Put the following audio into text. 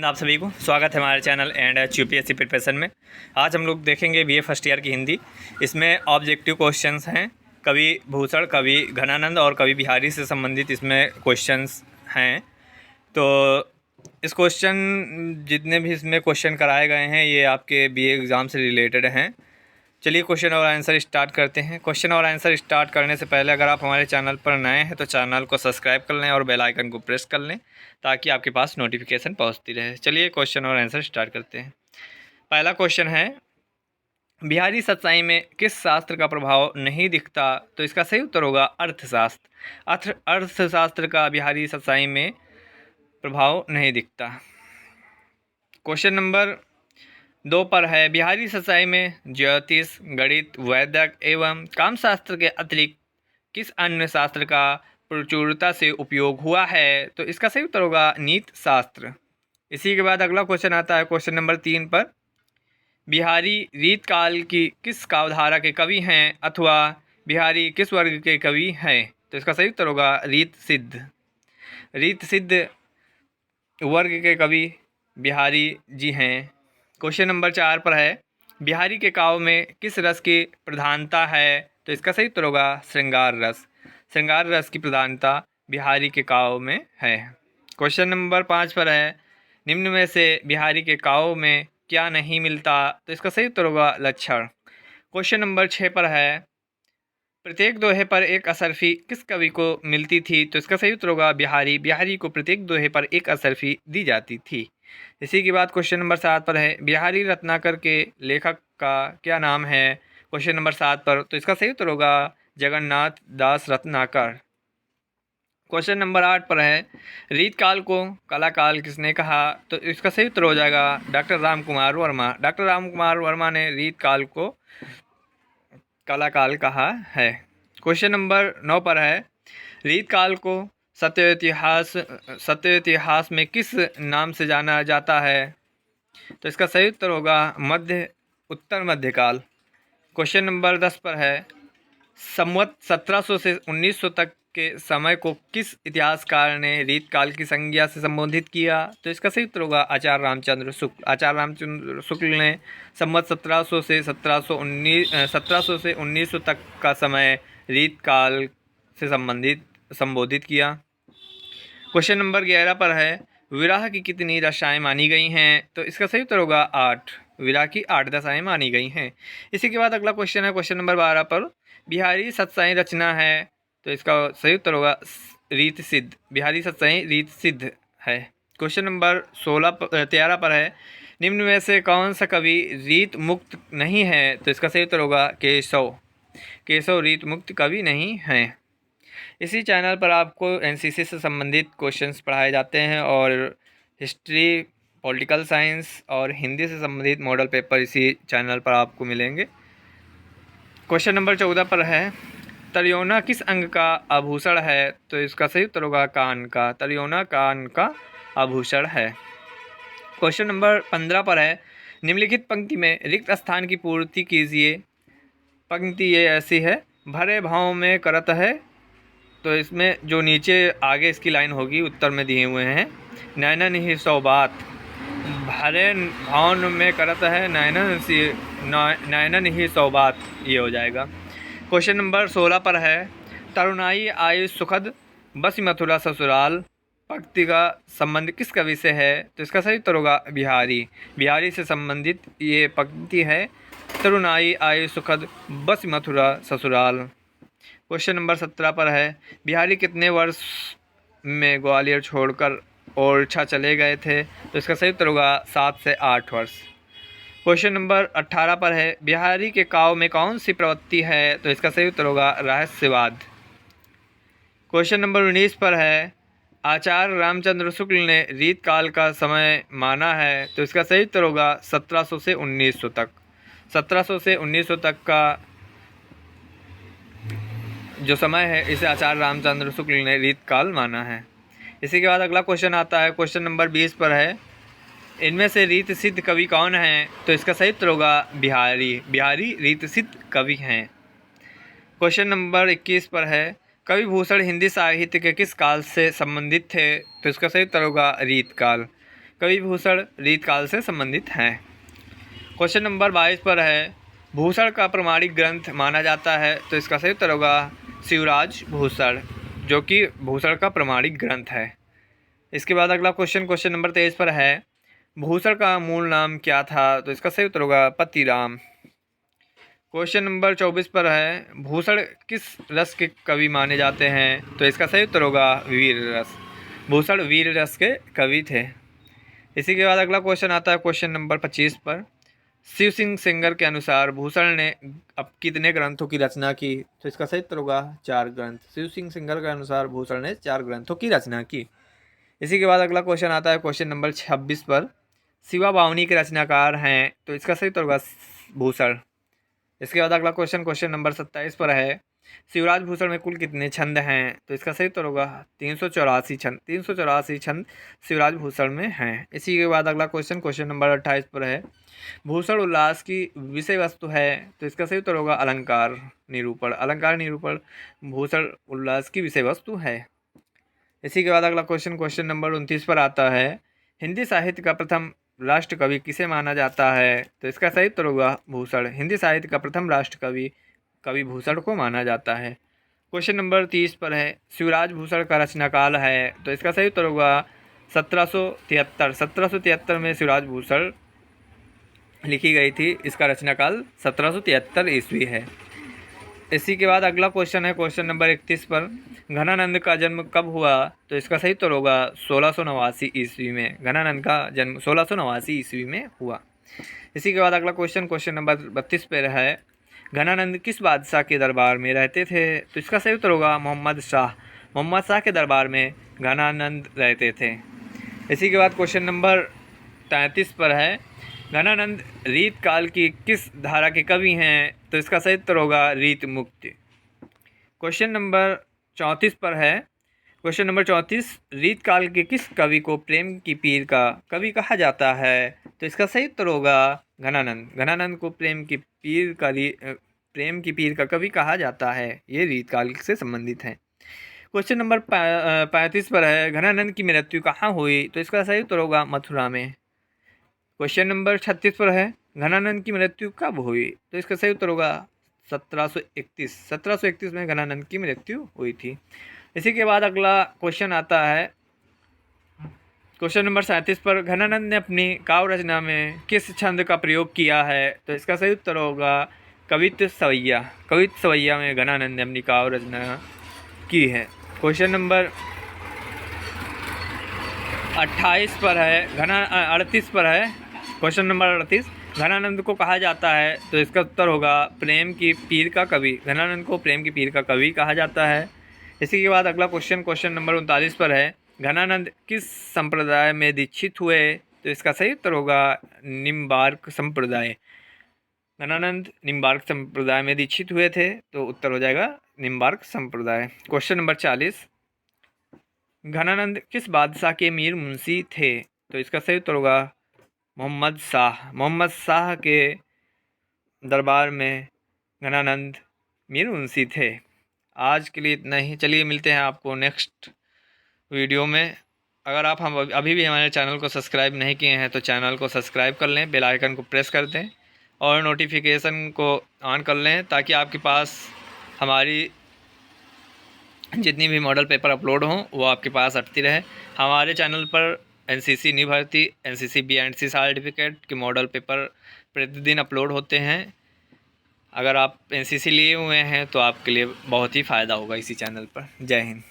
आप सभी को स्वागत है हमारे चैनल एंड यूपीएससी प्रिपरेशन में। आज हम लोग देखेंगे बीए फर्स्ट ईयर की हिंदी। इसमें ऑब्जेक्टिव क्वेश्चंस हैं, कवि भूषण, कवि घनानंद और कवि बिहारी से संबंधित इसमें क्वेश्चंस हैं। तो इस क्वेश्चन जितने भी इसमें क्वेश्चन कराए गए हैं ये आपके बीए एग्ज़ाम से रिलेटेड हैं। चलिए क्वेश्चन और आंसर स्टार्ट करते हैं। क्वेश्चन और आंसर स्टार्ट करने से पहले अगर आप हमारे चैनल पर नए हैं तो चैनल को सब्सक्राइब कर लें और बेल आइकन को प्रेस कर लें ताकि आपके पास नोटिफिकेशन पहुंचती रहे। चलिए क्वेश्चन और आंसर स्टार्ट करते हैं। पहला क्वेश्चन है, बिहारी सच्चाई में किस शास्त्र का प्रभाव नहीं दिखता? तो इसका सही उत्तर होगा अर्थशास्त्र। अर्थशास्त्र का बिहारी सच्चाई में प्रभाव नहीं दिखता। क्वेश्चन नंबर 2 पर है, बिहारी सच्चाई में ज्योतिष, गणित, वैदिक एवं कामशास्त्र के अतिरिक्त किस अन्य शास्त्र का प्रचुरता से उपयोग हुआ है? तो इसका सही उत्तर होगा नीति शास्त्र। इसी के बाद अगला क्वेश्चन आता है क्वेश्चन नंबर 3 पर, बिहारी रीत काल की किस काव्यधारा के कवि हैं अथवा बिहारी किस वर्ग के कवि हैं? तो इसका सही उत्तर होगा रीत सिद्ध। रीत सिद्ध वर्ग के कवि बिहारी जी हैं। क्वेश्चन नंबर 4 पर है, बिहारी के काव्य में किस रस की प्रधानता है? तो इसका सही उत्तर होगा श्रृंगार रस। श्रृंगार रस की प्रधानता बिहारी के काव्य में है। क्वेश्चन नंबर 5 पर है, निम्न में से बिहारी के काव्य में क्या नहीं मिलता? तो इसका सही उत्तर होगा लक्षण। क्वेश्चन नंबर 6 पर है, प्रत्येक दोहे पर एक असरफी किस कवि को मिलती थी? तो इसका सही उत्तर होगा बिहारी। बिहारी को प्रत्येक दोहे पर एक असरफी दी जाती थी। इसी के बाद क्वेश्चन नंबर 7 पर है, बिहारी रत्नाकर के लेखक का क्या नाम है? क्वेश्चन नंबर 7 पर, तो इसका सही उत्तर होगा जगन्नाथ दास रत्नाकर। क्वेश्चन नंबर 8 पर है, रीत काल को कला काल किसने कहा? तो इसका सही उत्तर हो जाएगा डॉक्टर राम कुमार वर्मा। डॉक्टर राम कुमार वर्मा ने रीत काल को कला काल कहा है। क्वेश्चन नंबर 9 पर है, रीत काल को सत्य इतिहास में किस नाम से जाना जाता है? तो इसका सही उत्तर होगा उत्तर मध्यकाल। क्वेश्चन नंबर 10 पर है, संवत 1700 से 1900 तक के समय को किस इतिहासकार ने रीत काल की संज्ञा से संबोधित किया? तो इसका सही उत्तर होगा आचार्य रामचंद्र शुक्ल। आचार्य रामचंद्र शुक्ल ने संवत 1700 से 1900 तक का समय रीत काल से संबोधित किया। क्वेश्चन नंबर 11 पर है, विरह की कितनी दशाएं मानी गई हैं? तो इसका सही उत्तर होगा 8। विरह की 8 दशाएं मानी गई हैं। इसी के बाद अगला क्वेश्चन है क्वेश्चन नंबर 12 पर, बिहारी सत्साई रचना है? तो इसका सही उत्तर होगा रीत सिद्ध। बिहारी सत्साई रीत सिद्ध है। क्वेश्चन नंबर 13 पर है, निम्न में से कौन सा कवि रीत मुक्त नहीं है? तो इसका सही उत्तर होगा केशव। केशव रीत मुक्त कवि नहीं हैं। इसी चैनल पर आपको एनसीसी से संबंधित क्वेश्चंस पढ़ाए जाते हैं और हिस्ट्री, पॉलिटिकल साइंस और हिंदी से संबंधित मॉडल पेपर इसी चैनल पर आपको मिलेंगे। क्वेश्चन नंबर 14 पर है, तरियोना किस अंग का आभूषण है? तो इसका सही उत्तर होगा कान का। तरियोना कान का आभूषण है। क्वेश्चन नंबर 15 पर है, निम्नलिखित पंक्ति में रिक्त स्थान की पूर्ति कीजिए। पंक्ति ये ऐसी है, भरे भाव में करत है। तो इसमें जो नीचे आगे इसकी लाइन होगी उत्तर में दिए हुए हैं, नैनन ही सौ बात। भरे भावन में करत है नैनन ही सौ बात, ये हो जाएगा। क्वेश्चन नंबर 16 पर है, तरुणाई आयु सुखद बस मथुरा ससुराल पंक्ति का संबंध किस कवि से है? तो इसका सही उत्तर होगा बिहारी। बिहारी से संबंधित ये पंक्ति है, तरुणाई आयु सुखद बस मथुरा ससुराल। क्वेश्चन नंबर 17 पर है, बिहारी कितने वर्ष में ग्वालियर छोड़कर ओरछा चले गए थे? तो इसका सही उत्तर होगा 7 से 8 वर्ष। क्वेश्चन नंबर 18 पर है, बिहारी के काव्य में कौन सी प्रवृत्ति है? तो इसका सही उत्तर होगा रहस्यवाद। क्वेश्चन नंबर 19 पर है, आचार्य रामचंद्र शुक्ल ने रीत काल का समय माना है? तो इसका सही उत्तर होगा 1700 से 1900 तक। 1700 से 1900 तक का जो समय है इसे आचार्य रामचंद्र शुक्ल ने रीत काल माना है। इसी के बाद अगला क्वेश्चन आता है क्वेश्चन नंबर 20 पर है, इनमें से रीत सिद्ध कवि कौन हैं? तो इसका सही उत्तर होगा बिहारी। बिहारी रीत सिद्ध कवि हैं। क्वेश्चन नंबर 21 पर है, कवि भूषण हिंदी साहित्य के किस काल से संबंधित थे? तो इसका सही उत्तर होगा रीत काल। कवि भूषण रीतकाल से संबंधित हैं। क्वेश्चन नंबर 22 पर है, भूषण का प्रमाणिक ग्रंथ माना जाता है, तो इसका सही उत्तर होगा शिवराज भूषण, जो कि भूषण का प्रमाणिक ग्रंथ है। इसके बाद अगला क्वेश्चन नंबर 23 पर है, भूषण का मूल नाम क्या था, तो इसका सही उत्तर होगा पतिराम। क्वेश्चन नंबर 24 पर है, भूषण किस रस के कवि माने जाते हैं, तो इसका सही उत्तर होगा वीर रस। भूषण वीर रस के कवि थे। इसी के बाद अगला क्वेश्चन आता है क्वेश्चन नंबर 25 पर, शिव सिंह सेंगर के अनुसार भूषण ने अब कितने ग्रंथों की रचना की, तो इसका सही उत्तर होगा 4 ग्रंथ। शिव सिंह सेंगर के अनुसार भूषण ने 4 ग्रंथों की रचना की। इसी के बाद अगला क्वेश्चन आता है क्वेश्चन नंबर 26 पर, शिवा बावनी के रचनाकार हैं, तो इसका सही उत्तर होगा भूषण। इसके बाद अगला क्वेश्चन नंबर 27 पर है, शिवराज भूषण में कुल कितने छंद हैं, तो इसका सही उत्तर होगा 384 छंद। 384 छंद शिवराज भूषण में हैं। इसी के बाद अगला क्वेश्चन नंबर 28 पर है, भूषण उल्लास की विषय वस्तु है, तो इसका सही उत्तर होगा अलंकार निरूपण। अलंकार निरूपण भूषण उल्लास की विषय वस्तु है। इसी के बाद अगला क्वेश्चन नंबर 29 पर आता है, हिंदी साहित्य का प्रथम राष्ट्र कवि किसे माना जाता है, तो इसका सही उत्तर होगा भूषण। हिंदी साहित्य का प्रथम राष्ट्र कवि भूषण को माना जाता है। क्वेश्चन नंबर 30 पर है, शिवराज भूषण का रचनाकाल है, तो इसका सही उत्तर होगा 1773। 1773 में शिवराज भूषण लिखी गई थी। इसका रचनाकाल 1773 ईस्वी है। इसी के बाद अगला क्वेश्चन है क्वेश्चन नंबर 31 पर, घनानंद का जन्म कब हुआ, तो इसका सही उत्तर होगा 1689 ईस्वी में। घनानंद का जन्म 1689 ईस्वी में हुआ। इसी के बाद अगला क्वेश्चन नंबर 32 पर है, घनानंद किस बादशाह के दरबार में रहते थे, तो इसका सही उत्तर होगा मोहम्मद शाह। मोहम्मद शाह के दरबार में घनानंद रहते थे। इसी के बाद क्वेश्चन नंबर 33 पर है, घनानंद रीत काल की किस धारा के कवि हैं, तो इसका सही उत्तर होगा रीत मुक्ति। क्वेश्चन नंबर 34 पर है, क्वेश्चन नंबर 34, रीत काल के किस कवि को प्रेम की पीर का कवि कहा जाता है, तो इसका सही उत्तर होगा घनानंद। घनानंद को प्रेम की पीर का कवि कहा जाता है। ये रीत काल से संबंधित है। क्वेश्चन नंबर 35 पर है, घनानंद की मृत्यु कहाँ हुई, तो इसका सही उत्तर होगा मथुरा में। क्वेश्चन नंबर 36 पर है, घनानंद की मृत्यु कब हुई, तो इसका सही उत्तर होगा 1731। 1731 में घनानंद की मृत्यु हुई थी। इसी के बाद अगला क्वेश्चन आता है क्वेश्चन नंबर 37 पर, घनानंद ने अपनी काव्य रचना में किस छंद का प्रयोग किया है, तो इसका सही उत्तर होगा कवित्त सवैया। कवित्त सवैया में घनानंद ने अपनी काव्य रचना की है। क्वेश्चन नंबर 38 पर है, 38 पर है, क्वेश्चन नंबर 38, घनानंद को कहा जाता है, तो इसका उत्तर होगा प्रेम की पीर का कवि। घनानंद को प्रेम की पीर का कवि कहा जाता है। इसी के बाद अगला क्वेश्चन नंबर 39 पर है, घनानंद किस संप्रदाय में दीक्षित हुए, तो इसका सही उत्तर होगा निम्बार्क संप्रदाय। घनानंद निम्बार्क संप्रदाय में दीक्षित हुए थे, तो उत्तर हो जाएगा निम्बार्क संप्रदाय। क्वेश्चन नंबर 40, घनानंद किस बादशाह के मीर मुंशी थे, तो इसका सही उत्तर होगा मोहम्मद शाह। मोहम्मद शाह के दरबार में घनानंद मीर मुंशी थे। आज के लिए इतना ही। चलिए मिलते हैं आपको नेक्स्ट वीडियो में। अगर आप हम अभी भी हमारे चैनल को सब्सक्राइब नहीं किए हैं तो चैनल को सब्सक्राइब कर लें, बेल आइकन को प्रेस कर दें और नोटिफिकेशन को ऑन कर लें, ताकि आपके पास हमारी जितनी भी मॉडल पेपर अपलोड हों वो आपके पास आती रहे। हमारे चैनल पर एनसीसी न्यू भर्ती, एनसीसी BNC सर्टिफिकेट के मॉडल पेपर प्रतिदिन अपलोड होते हैं। अगर आप एनसीसी लिए हुए हैं तो आपके लिए बहुत ही फ़ायदा होगा इसी चैनल पर। जय हिंद।